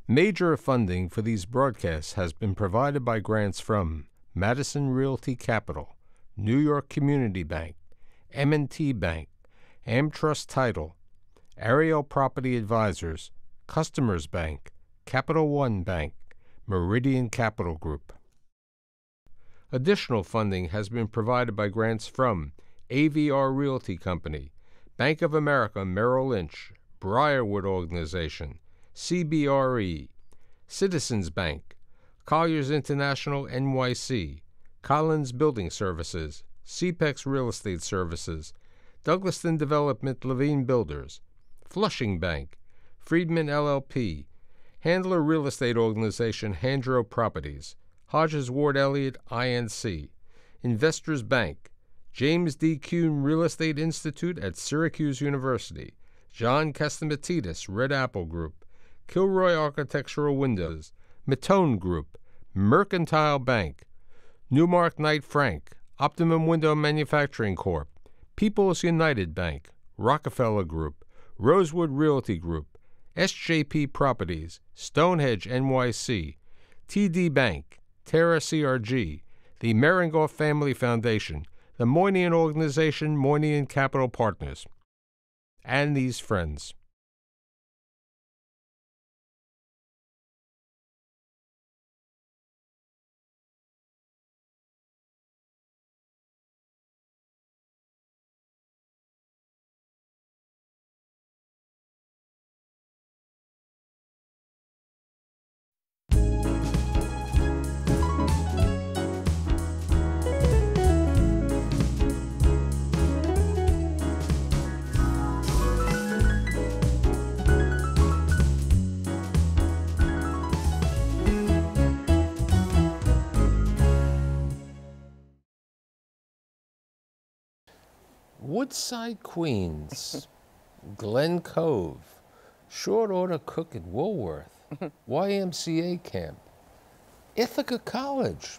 Major funding for these broadcasts has been provided by grants from Madison Realty Capital, New York Community Bank, M&T Bank, AmTrust Title, Ariel Property Advisors, Customers Bank, Capital One Bank, Meridian Capital Group. Additional funding has been provided by grants from AVR Realty Company, Bank of America Merrill Lynch, Briarwood Organization, CBRE, Citizens Bank, Colliers International NYC, Collins Building Services, CPEX Real Estate Services, Douglaston Development Levine Builders, Flushing Bank, Friedman LLP, Handler Real Estate Organization Handro Properties, Hodges Ward Elliott INC, Investors Bank, James D. Kuhn Real Estate Institute at Syracuse University, John Castamatidis Red Apple Group, Kilroy Architectural Windows, Matone Group, Mercantile Bank, Newmark Knight Frank, Optimum Window Manufacturing Corp., People's United Bank, Rockefeller Group, Rosewood Realty Group, SJP Properties, Stonehenge NYC, TD Bank, Terra CRG, the Merengoff Family Foundation, the Moynihan Organization, Moynihan Capital Partners, and these friends. Woodside, Queens, Glen Cove, Short Order Cook at Woolworth, YMCA Camp, Ithaca College,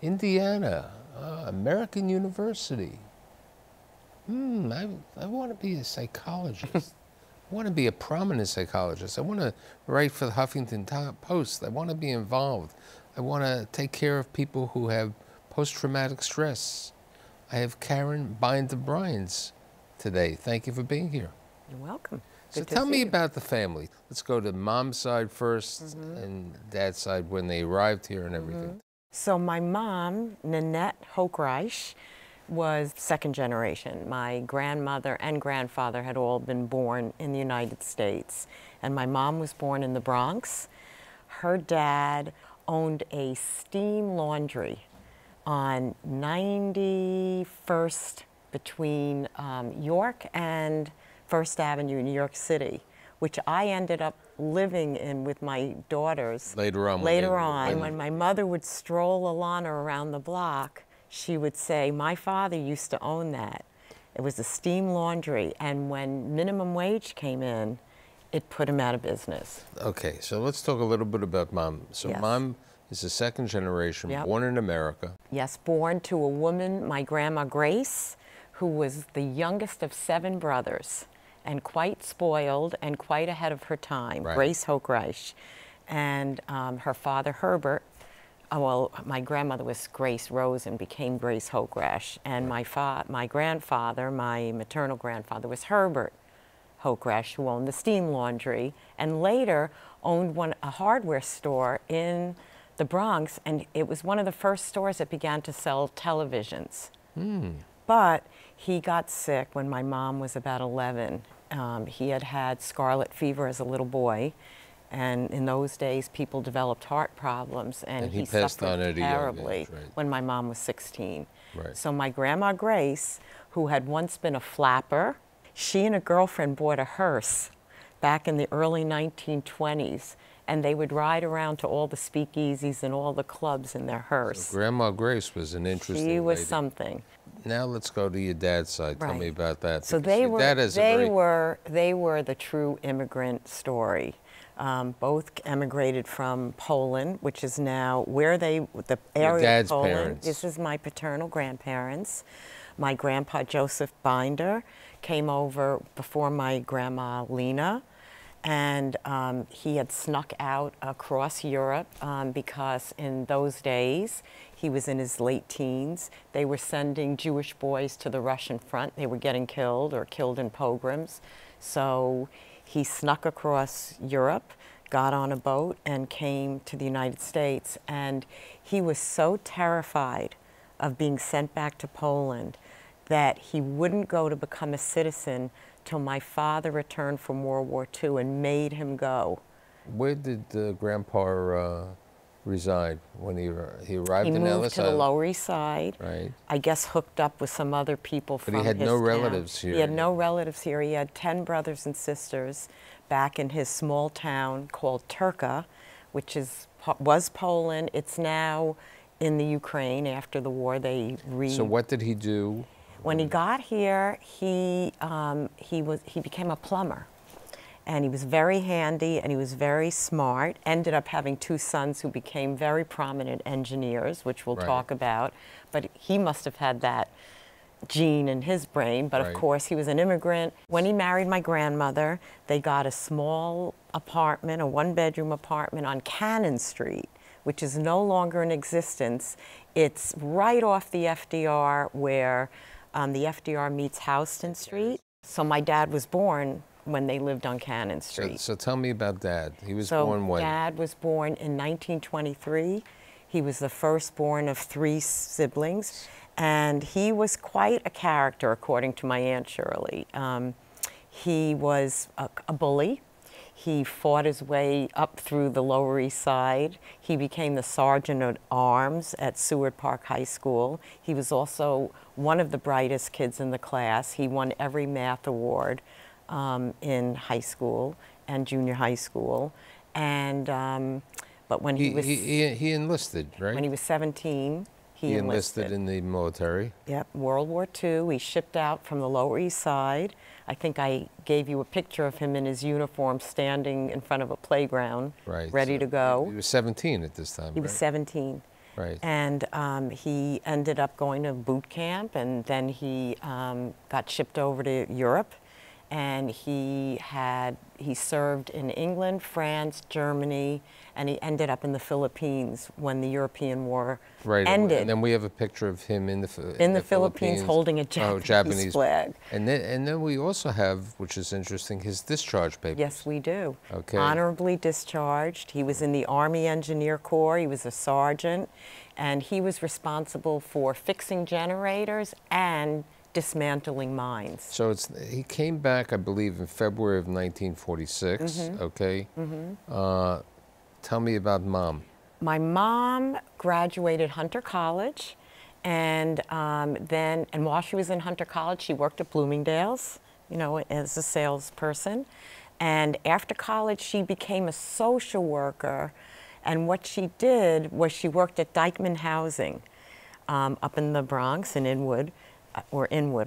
Indiana, American University. I want to be a psychologist. I want to be a prominent psychologist. I want to write for the Huffington Post. I want to be involved. I want to take care of people who have post-traumatic stress. I have Karen Binder-Brynes today. Thank you for being here. You're welcome. So tell me about the family. Let's go to mom's side first and dad's side when they arrived here and everything. So my mom, Nanette Hochreich, was second generation. My grandmother and grandfather had all been born in the United States. And my mom was born in the Bronx. Her dad owned a steam laundry on 91st between York and First Avenue in New York City, which I ended up living in with my daughters. Later on. When my mother would stroll Alana around the block, she would say, my father used to own that. It was a steam laundry, and when minimum wage came in, it put him out of business. Okay, so let's talk a little bit about mom. So yes. Mom is a second generation, born in America. Yes, born to a woman, my grandma Grace, who was the youngest of 7 brothers and quite spoiled and quite ahead of her time, Grace Hochreich. And her father, Herbert, well, my grandmother was Grace Rose and became Grace Hochreich. And my grandfather, my maternal grandfather, was Herbert Hochreich, who owned the steam laundry and later owned a hardware store in the Bronx, and it was one of the first stores that began to sell televisions. But he got sick when my mom was about 11. He had had scarlet fever as a little boy, and in those days people developed heart problems, and he suffered terribly when my mom was 16. So my grandma Grace, who had once been a flapper, she and a girlfriend bought a hearse back in the early 1920s. And they would ride around to all the speakeasies and all the clubs in their hearse. So Grandma Grace was an interesting lady. She was lady. Something. Now let's go to your dad's side. Tell me about that. So they were the true immigrant story. Both emigrated from Poland, which is now where the area of Poland. Parents. This is my paternal grandparents. My grandpa Joseph Binder came over before my grandma Lena. And he had snuck out across Europe because in those days, he was in his late teens. They were sending Jewish boys to the Russian front. They were getting killed or killed in pogroms. So he snuck across Europe, got on a boat, and came to the United States. And he was so terrified of being sent back to Poland that he wouldn't go to become a citizen till my father returned from World War II and made him go. Where did Grandpa reside when he arrived in Ellis Island? He moved to the Lower East Side. Right. I guess hooked up with some other people from his town. But he had no relatives here. He had no relatives here. He had 10 brothers and sisters back in his small town called Turka, which was Poland. It's now in the Ukraine after the war. So what did he do? When he got here, he became a plumber. And he was very handy and he was very smart. Ended up having 2 sons who became very prominent engineers, which we'll talk about. But he must have had that gene in his brain. But of course, he was an immigrant. When he married my grandmother, they got a small apartment, a 1-bedroom apartment on Cannon Street, which is no longer in existence. It's right off the FDR where the FDR meets Houston Street. So my dad was born when they lived on Cannon Street. So tell me about Dad. He was born when? Dad was born in 1923. He was the firstborn of 3 siblings, and he was quite a character, according to my Aunt Shirley. He was a bully. He fought his way up through the Lower East Side. He became the sergeant at arms at Seward Park High School. He was also one of the brightest kids in the class. He won every math award in high school and junior high school. And but when he enlisted, right? When he was 17, he enlisted in the military. Yep, World War II. He shipped out from the Lower East Side. I think I gave you a picture of him in his uniform standing in front of a playground, ready to go. He was 17 at this time, He was 17. Right. And he ended up going to boot camp, and then he got shipped over to Europe. And he served in England, France, Germany, and he ended up in the Philippines when the European War ended. And then we have a picture of him in the Philippines holding a Japanese flag. And then we also have, which is interesting, his discharge papers. Yes, we do. Okay. Honorably discharged. He was in the Army Engineer Corps. He was a sergeant, and he was responsible for fixing generators and dismantling mines. So he came back, I believe, in February of 1946, okay? Tell me about Mom. My mom graduated Hunter College, and while she was in Hunter College, she worked at Bloomingdale's, you know, as a salesperson. And after college, she became a social worker, and what she did was she worked at Dyckman Housing up in the Bronx in Inwood,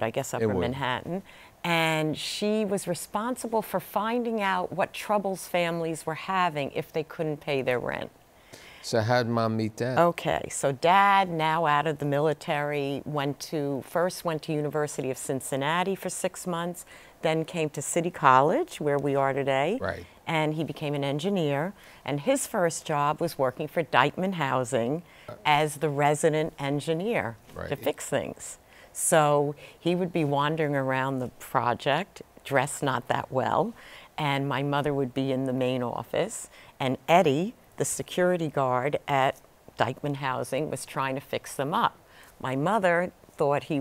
I guess, upper Manhattan. And she was responsible for finding out what troubles families were having if they couldn't pay their rent. So how did Mom meet Dad? Okay, so Dad, now out of the military, first went to University of Cincinnati for 6 months, then came to City College, where we are today. Right. And he became an engineer. And his first job was working for Dyckman Housing as the resident engineer to fix things. So he would be wandering around the project, dressed not that well, and my mother would be in the main office, and Eddie, the security guard at Dyckman Housing, was trying to fix them up. My mother thought she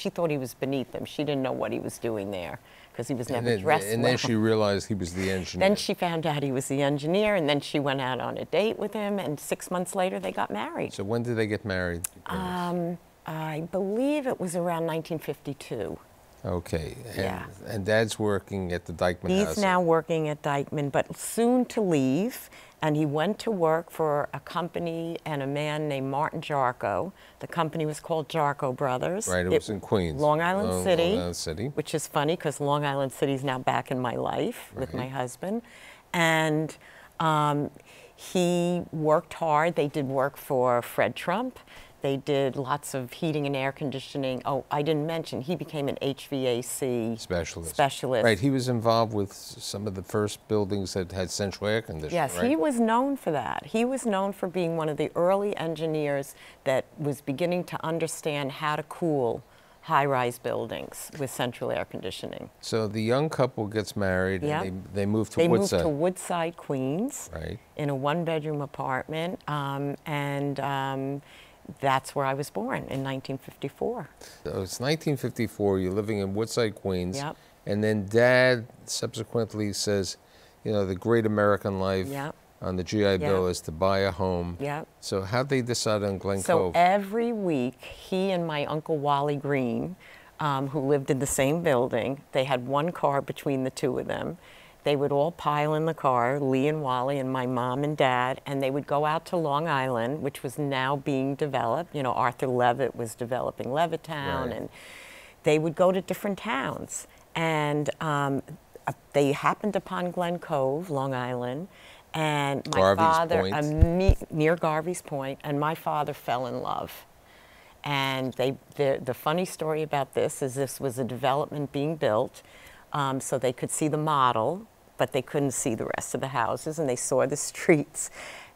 thought he was beneath him. She didn't know what he was doing there because he was never dressed well. And then she realized he was the engineer. Then she found out he was the engineer, and then she went out on a date with him, and 6 months later they got married. So when did they get married? I believe it was around 1952. Okay. And Dad's working at the Dyckman Housing. He's now working at Dyckman, but soon to leave. And he went to work for a company and a man named Martin Jarko. The company was called Jarko Brothers. Right, it was in Queens. Long Island City. Long Island City. Which is funny because Long Island City is now back in my life with my husband. And he worked hard. They did work for Fred Trump. They did lots of heating and air conditioning. Oh, I didn't mention, he became an HVAC specialist. Right, he was involved with some of the first buildings that had central air conditioning, yes, right? He was known for that. He was known for being one of the early engineers that was beginning to understand how to cool high-rise buildings with central air conditioning. So the young couple gets married, Yep. and they move to They Woodside. moved to Woodside, Queens, Right. in a one-bedroom apartment, that's where I was born in 1954. So it's 1954, you're living in Woodside, Queens. Yep. And then Dad subsequently says, you know, the great American life Yep. on the GI Bill Yep. is to buy a home. Yep. So how'd they decide on Glen So Cove? every week, he and my Uncle Wally Green, who lived in the same building, they had one car between the two of them. They would all pile in the car, Lee and Wally and my mom and dad, and they would go out to Long Island, which was now being developed. You know, Arthur Levitt was developing Levittown, Right. and they would go to different towns. And they happened upon Glen Cove, Long Island, and my Garvey's father, Point. near Garvey's Point, and my father fell in love. And the funny story about this is this was a development being built, so they could see the model, but they couldn't see the rest of the houses, and they saw the streets.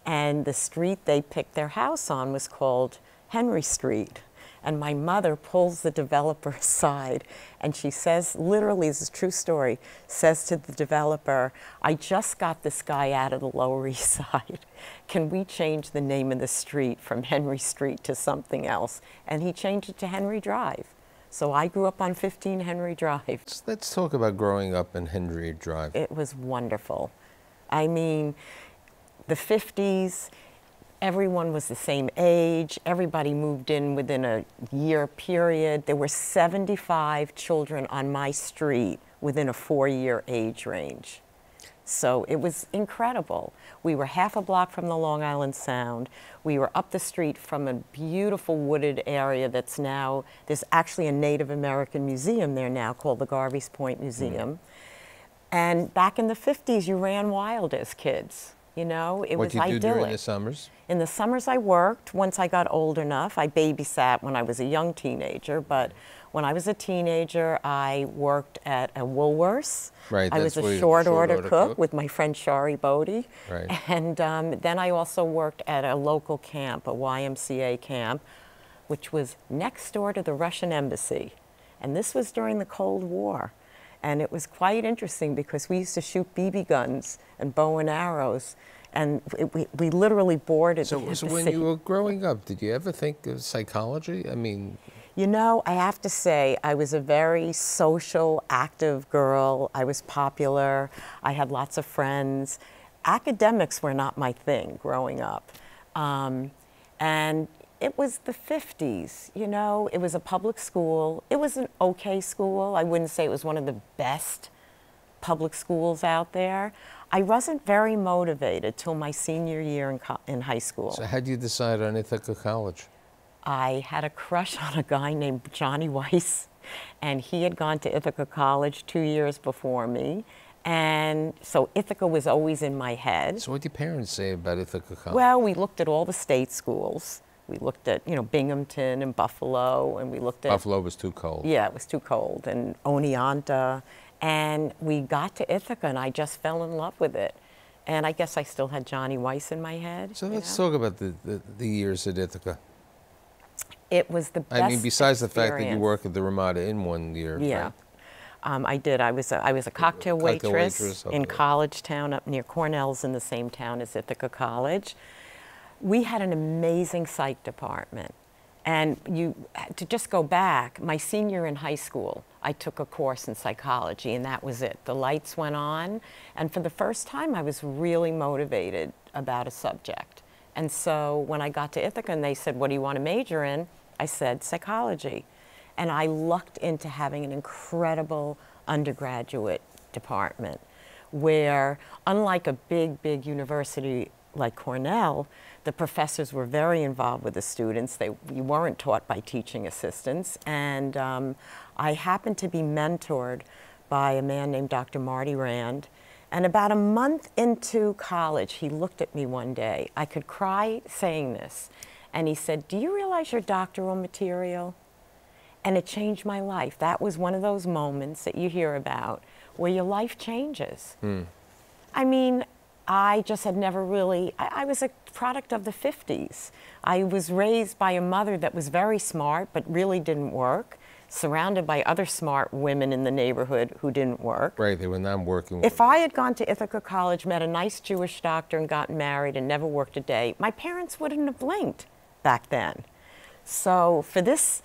And the street they picked their house on was called Henry Street. And my mother pulls the developer aside, and she says, literally, this is a true story, says to the developer, I just got this guy out of the Lower East Side. Can we change the name of the street from Henry Street to something else? And he changed it to Henry Drive. So I grew up on 15 Henry Drive. Let's talk about growing up in Henry Drive. It was wonderful. I mean, the 50s, everyone was the same age. Everybody moved in within a year period. There were 75 children on my street within a 4-year age range. So it was incredible. We were half a block from the Long Island Sound. We were up the street from a beautiful wooded area that's now, there's actually a Native American museum there now called the Garvey's Point Museum. And back in the 50s, you ran wild as kids. You know, it was idyllic. What did you do during the summers? In the summers, I worked. Once I got old enough, I babysat when I was a young teenager. But when I was a teenager, I worked at a Woolworths. Right. I was a short order cook with my friend Shari Bodie. Right. And then I also worked at a local camp, a YMCA camp, which was next door to the Russian embassy. And this was during the Cold War. And it was quite interesting because we used to shoot BB guns and bow and arrows, and we literally boarded the embassy. So when you were growing up, did you ever think of psychology? I mean... You know, I have to say, I was a very social, active girl. I was popular. I had lots of friends. Academics were not my thing growing up. And it was the 50s, you know, it was a public school. It was an okay school. I wouldn't say it was one of the best public schools out there. I wasn't very motivated till my senior year in high school. So how did you decide on Ithaca College? I had a crush on a guy named Johnny Weiss, and he had gone to Ithaca College 2 years before me. And so Ithaca was always in my head. So what did your parents say about Ithaca College? Well, we looked at all the state schools. We looked at, you know, Binghamton and Buffalo, and we looked at... Buffalo was too cold. Yeah, it was too cold, and Oneonta. And we got to Ithaca, and I just fell in love with it. And I guess I still had Johnny Weiss in my head. So let's talk about the years at Ithaca. It was the best I mean, besides the fact that you experience. worked at the Ramada Inn one year. Yeah. Right? I did. I was a cocktail waitress in okay. College Town up near Cornell's in the same town as Ithaca College. We had an amazing psych department. And to just go back, my senior in high school, I took a course in psychology, and that was it. The lights went on, and for the first time, I was really motivated about a subject. And so when I got to Ithaca and they said, what do you want to major in? I said, psychology. And I lucked into having an incredible undergraduate department where, unlike a big, big university like Cornell, the professors were very involved with the students. You weren't taught by teaching assistants. And I happened to be mentored by a man named Dr. Marty Rand. And about a month into college, he looked at me one day. I could cry saying this. And he said, "Do you realize your doctoral material?" And it changed my life. That was one of those moments that you hear about where your life changes. I mean, I just had never really, I was a product of the 50s. I was raised by a mother that was very smart but really didn't work, surrounded by other smart women in the neighborhood who didn't work. Right, they were not working. If I had gone to Ithaca College, met a nice Jewish doctor and gotten married and never worked a day, my parents wouldn't have blinked back then. So for this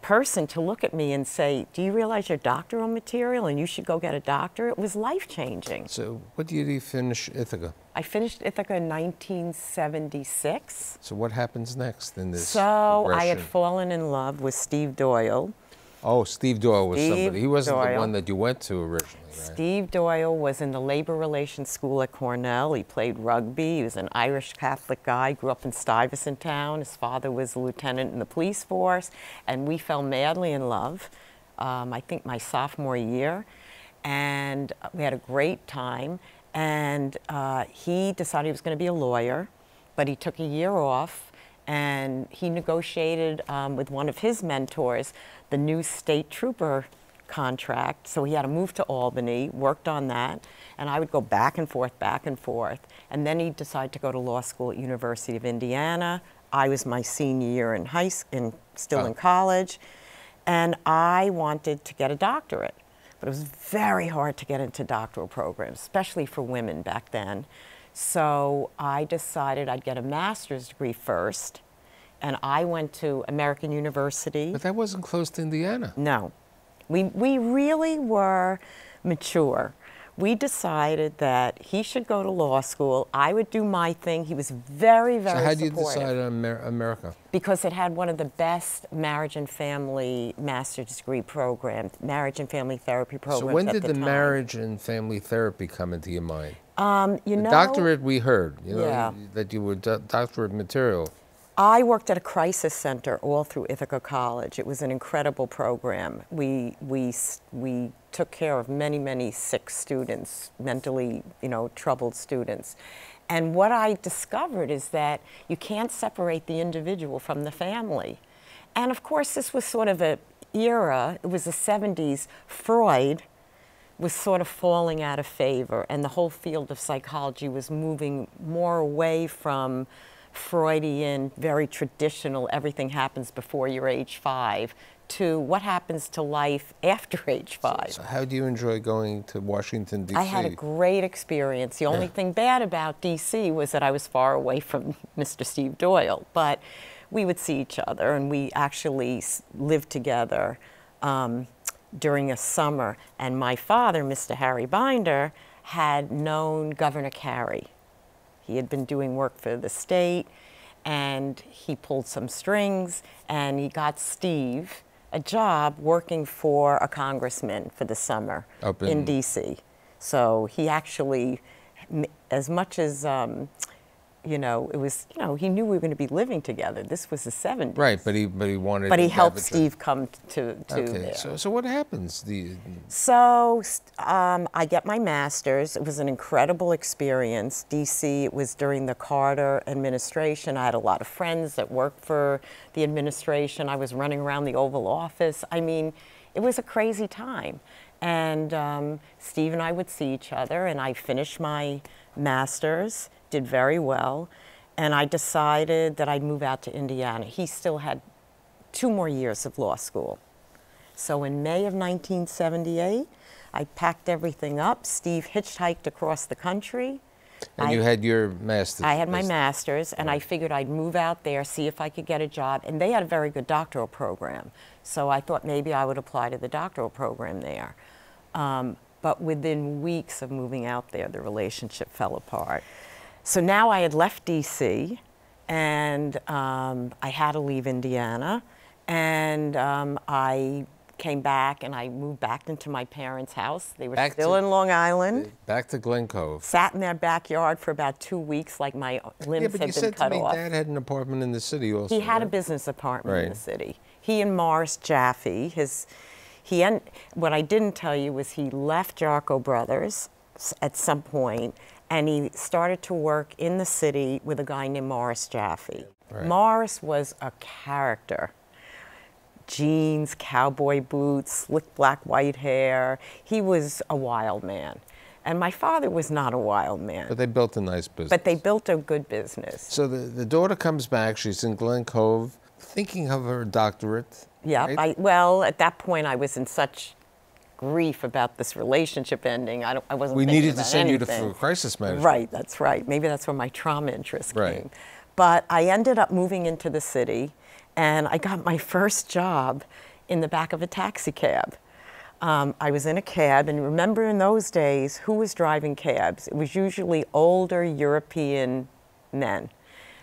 person to look at me and say, "Do you realize your doctoral material and you should go get a doctorate?" It was life-changing. So what year do you finish Ithaca? I finished Ithaca in 1976. So what happens next in this So I had progression? fallen in love with Steve Doyle. Oh, Steve Doyle was somebody. He wasn't the Doyle. one that you went to originally, right? Steve Doyle was in the labor relations school at Cornell. He played rugby. He was an Irish Catholic guy, grew up in Stuyvesant Town. His father was a lieutenant in the police force, and we fell madly in love, I think my sophomore year, and we had a great time. And he decided he was going to be a lawyer, but he took a year off, and he negotiated with one of his mentors the new state trooper contract. So he had to move to Albany, worked on that, and I would go back and forth, back and forth. And then he decided to go to law school at University of Indiana. I was my senior year in still in college, and I wanted to get a doctorate. But it was very hard to get into doctoral programs, especially for women back then. So I decided I'd get a master's degree first, and I went to American University. But that wasn't close to Indiana. No. We really were mature. We decided that he should go to law school. I would do my thing. He was very, very supportive. So how did you decide on America? Because it had one of the best marriage and family master's degree programs, marriage and family therapy programs. So when did the time. marriage and family therapy come into your mind? You know, Doctorate we heard, Yeah. that you were doctorate material. I worked at a crisis center all through Ithaca College. It was an incredible program. We took care of many, many sick students, mentally, troubled students. And what I discovered is that you can't separate the individual from the family. And of course, this was sort of an era, it was the 70s, Freud was sort of falling out of favor, and the whole field of psychology was moving more away from Freudian, very traditional, everything happens before you're age 5, to what happens to life after age 5. So how do you enjoy going to Washington, D.C.? I had a great experience. The only thing bad about D.C. was that I was far away from Mr. Steve Doyle, but we would see each other, and we actually lived together during a summer. And my father, Mr. Harry Binder, had known Governor Carey. He had been doing work for the state, and he pulled some strings, and he got Steve a job working for a congressman for the summer in D.C. So he actually, as much as, it was, he knew we were going to be living together. This was the 70s. Right, but he wanted. But he helped Steve come to there. So what happens? So I get my master's. It was an incredible experience. D.C., it was during the Carter administration. I had a lot of friends that worked for the administration. I was running around the Oval Office. I mean, it was a crazy time. And Steve and I would see each other, and I finished my master's, did very well, and I decided that I'd move out to Indiana. He still had 2 more years of law school. So in May of 1978, I packed everything up. Steve hitchhiked across the country. And you had your master's? I had my master's, and I figured I'd move out there, see if I could get a job. And they had a very good doctoral program. So I thought maybe I would apply to the doctoral program there. But within weeks of moving out there, the relationship fell apart. So now I had left D.C., and I had to leave Indiana. And I came back, and I moved back into my parents' house. They were still in Long Island. Back to Glen Cove. Sat in their backyard for about 2 weeks, like my limbs had been cut off. Yeah, but you said to me Dad had an apartment in the city also. He had a business apartment in the city. He and Morris Jaffe, what I didn't tell you was he left Jarko Brothers, at some point, and he started to work in the city with a guy named Morris Jaffe. Right. Morris was a character. Jeans, cowboy boots, slick black white hair. He was a wild man. And my father was not a wild man. But they built a nice business. But they built a good business. So the daughter comes back, she's in Glen Cove, thinking of her doctorate. Yeah, right? well, at that point I was in such grief about this relationship ending. I wasn't We thinking needed to about send anything. you to for crisis management. Right, that's right. Maybe that's where my trauma interest Right. came. But I ended up moving into the city, and I got my first job in the back of a taxi cab. I was in a cab, and remember in those days, who was driving cabs? It was usually older European men.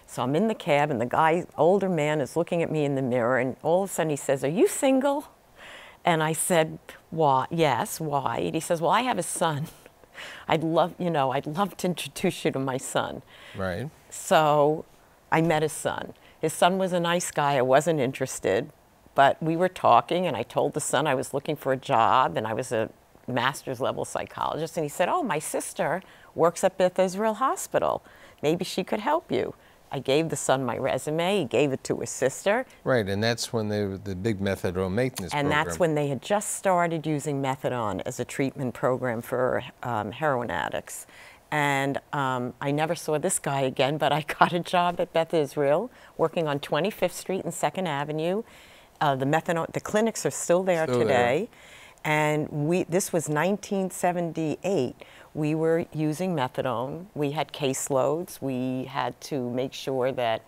So I'm in the cab, and the older man is looking at me in the mirror, and all of a sudden he says, "Are you single?" And I said, "Why? Yes, why?" And he says, "Well, I have a son. I'd love to introduce you to my son." Right. So I met his son. His son was a nice guy. I wasn't interested, but we were talking, and I told the son I was looking for a job, and I was a master's level psychologist. And he said, "Oh, my sister works at Beth Israel Hospital. Maybe she could help you." I gave the son my resume. He gave it to his sister. Right, and that's when the big methadone maintenance And program. that's when they had just started using methadone as a treatment program for heroin addicts. And I never saw this guy again, but I got a job at Beth Israel, working on 25th Street and 2nd Avenue. The clinics are still there today. And this was 1978. We were using methadone. We had caseloads. We had to make sure that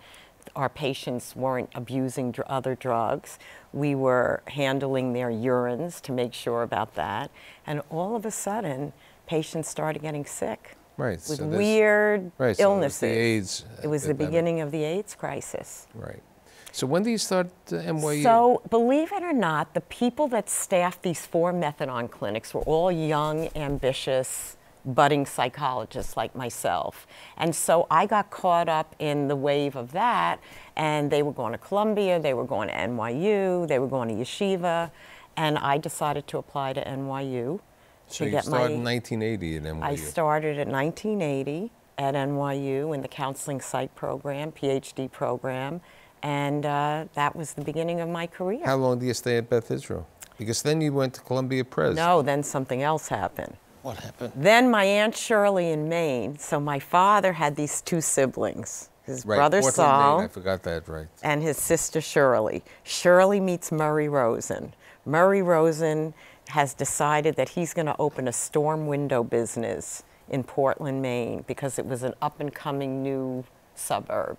our patients weren't abusing other drugs. We were handling their urines to make sure about that. And all of a sudden, patients started getting sick. Right. With so weird illnesses. So it was the AIDS. It was the beginning of the AIDS crisis. Right. So when do you start NYU? So, believe it or not, the people that staffed these 4 methadone clinics were all young, ambitious, budding psychologists like myself. And so I got caught up in the wave of that, and they were going to Columbia, they were going to NYU, they were going to Yeshiva, and I decided to apply to NYU. So you started in 1980 at NYU. I started in 1980 at NYU in the counseling psych program, PhD program, and that was the beginning of my career. How long do you stay at Beth Israel? Because then you went to Columbia Pres. No, then something else happened. What happened? Then my Aunt Shirley in Maine, so my father had these 2 siblings, his brother Portland, Saul, Maine, I forgot that, right. and his sister Shirley. Shirley meets Murray Rosen. Murray Rosen has decided that he's going to open a storm window business in Portland, Maine, because it was an up-and-coming new suburb.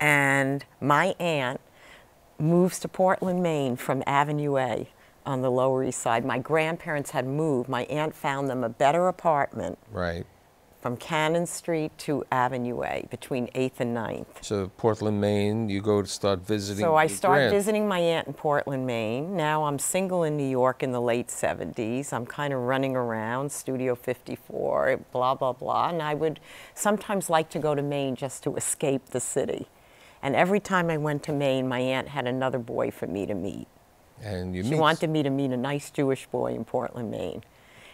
And my aunt moves to Portland, Maine from Avenue A on the Lower East Side. My grandparents had moved. My aunt found them a better apartment. Right. From Cannon Street to Avenue A, between 8th and 9th. So Portland, Maine, you go to start visiting. So I your start grand. visiting my aunt in Portland, Maine. Now I'm single in New York in the late 70s. I'm kind of running around, Studio 54, blah, blah, blah. And I would sometimes like to go to Maine just to escape the city. And every time I went to Maine, my aunt had another boy for me to meet. And She wanted me to meet a nice Jewish boy in Portland, Maine.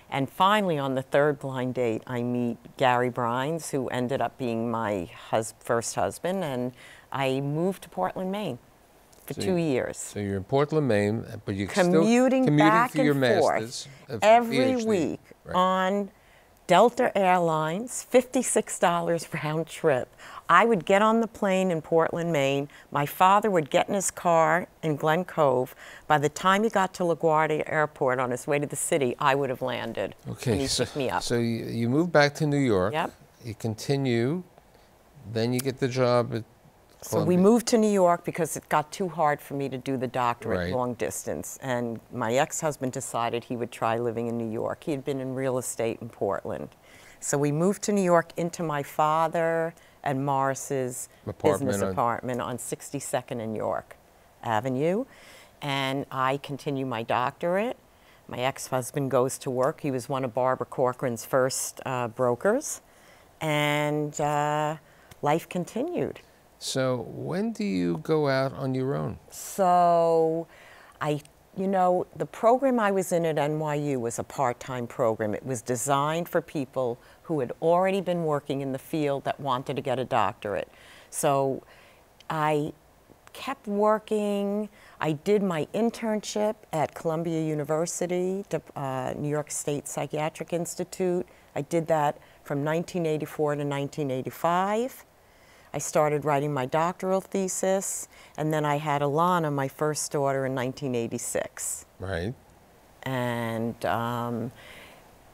And finally, on the 3rd blind date, I meet Gary Brynes, who ended up being my first husband, and I moved to Portland, Maine for 2 years. So you're in Portland, Maine, but you're commuting still back for your and masters forth of every PhD. week Right. on Delta Airlines, $56 round trip. I would get on the plane in Portland, Maine. My father would get in his car in Glen Cove. By the time he got to LaGuardia Airport on his way to the city, I would have landed. Okay, And he picked me up. So you move back to New York. Yep. You continue, then you get the job at So we Columbia. moved to New York because it got too hard for me to do the doctorate Right. long distance. And my ex-husband decided he would try living in New York. He had been in real estate in Portland. So we moved to New York into my father and Morris's business apartment on 62nd and York Avenue. And I continue my doctorate. My ex-husband goes to work. He was one of Barbara Corcoran's first brokers. And life continued. So when do you go out on your own? So I You know, the program I was in at NYU was a part-time program. It was designed for people who had already been working in the field that wanted to get a doctorate. So I kept working. I did my internship at Columbia University, New York State Psychiatric Institute. I did that from 1984 to 1985. I started writing my doctoral thesis, and then I had Alana, my first daughter, in 1986. Right. And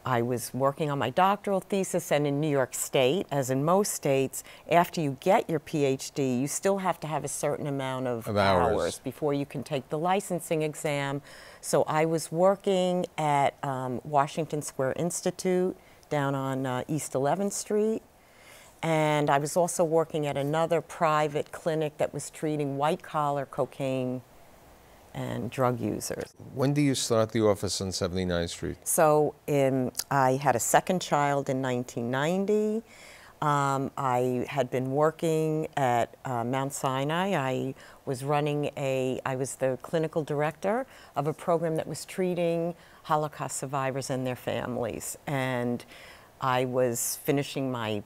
I was working on my doctoral thesis, and in New York State, as in most states, after you get your PhD, you still have to have a certain amount of hours before you can take the licensing exam. So I was working at Washington Square Institute down on East 11th Street. And I was also working at another private clinic that was treating white-collar cocaine and drug users. When do you start the office on 79th Street? So I had a second child in 1990. I had been working at Mount Sinai. I was the clinical director of a program that was treating Holocaust survivors and their families. And I was finishing my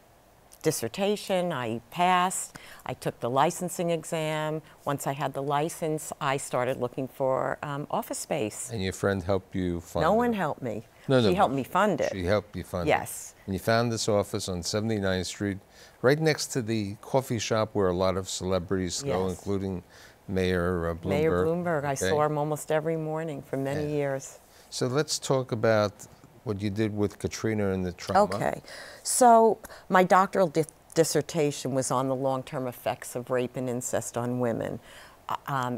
dissertation. I passed. I took the licensing exam. Once I had the license, I started looking for office space. And your friend helped you fund it? No one helped me. No, she helped me fund it. She helped you fund it? Yes. And you found this office on 79th Street, right next to the coffee shop where a lot of celebrities go, including Mayor Bloomberg. Mayor Bloomberg. I saw him almost every morning for many years. So let's talk about what you did with Katrina and the trauma. Okay. So my doctoral dissertation was on the long-term effects of rape and incest on women.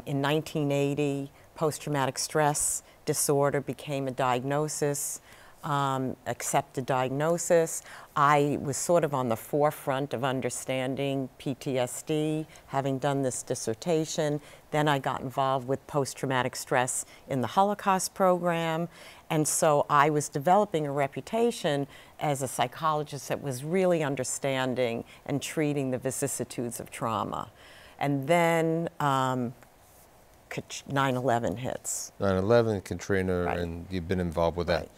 In 1980, post-traumatic stress disorder became a diagnosis, accepted diagnosis. I was sort of on the forefront of understanding PTSD, having done this dissertation. Then I got involved with post-traumatic stress in the Holocaust program. And so I was developing a reputation as a psychologist that was really understanding and treating the vicissitudes of trauma. And then 9/11 hits. 9/11, Katrina, and you've been involved with that.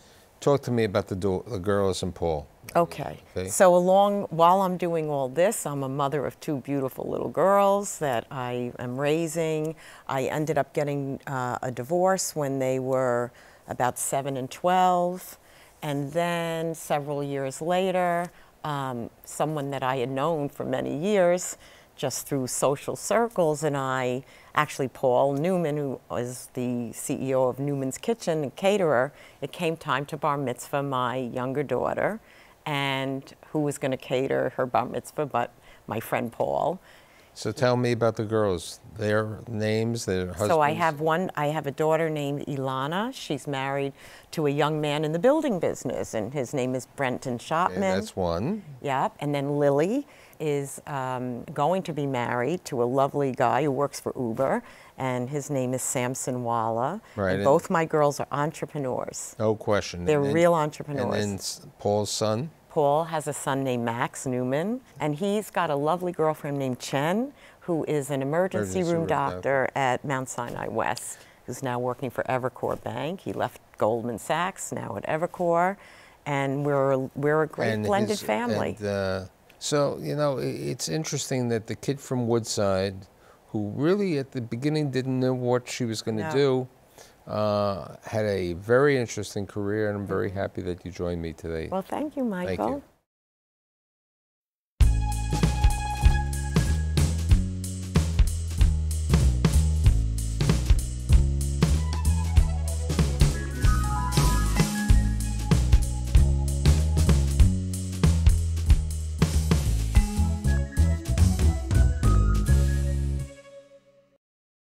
Talk to me about the girls and Paul. Okay. So while I'm doing all this, I'm a mother of two beautiful little girls that I am raising. I ended up getting a divorce when they were about 7 and 12. And then several years later, someone that I had known for many years, just through social circles, and actually Paul Newman, who was the CEO of Newman's Kitchen and caterer, it came time to bar mitzvah my younger daughter, and who was going to cater her bar mitzvah but my friend Paul. So tell me about the girls, their names, their husbands. So I have a daughter named Ilana. She's married to a young man in the building business, and his name is Brenton Shopman. Okay, that's one. Yep, and then Lily is going to be married to a lovely guy who works for Uber, and his name is Samson Walla. Right. And both my girls are entrepreneurs. No question. They're real entrepreneurs. And then Paul's son? Paul has a son named Max Newman, and he's got a lovely girlfriend named Chen, who is an emergency room doctor at Mount Sinai West, who's now working for Evercore Bank. He left Goldman Sachs, now at Evercore, and we're a great blended family. So, you know, it's interesting that the kid from Woodside, who really at the beginning didn't know what she was going to do, had a very interesting career, and I'm very happy that you joined me today. Well, thank you, Michael. Thank you.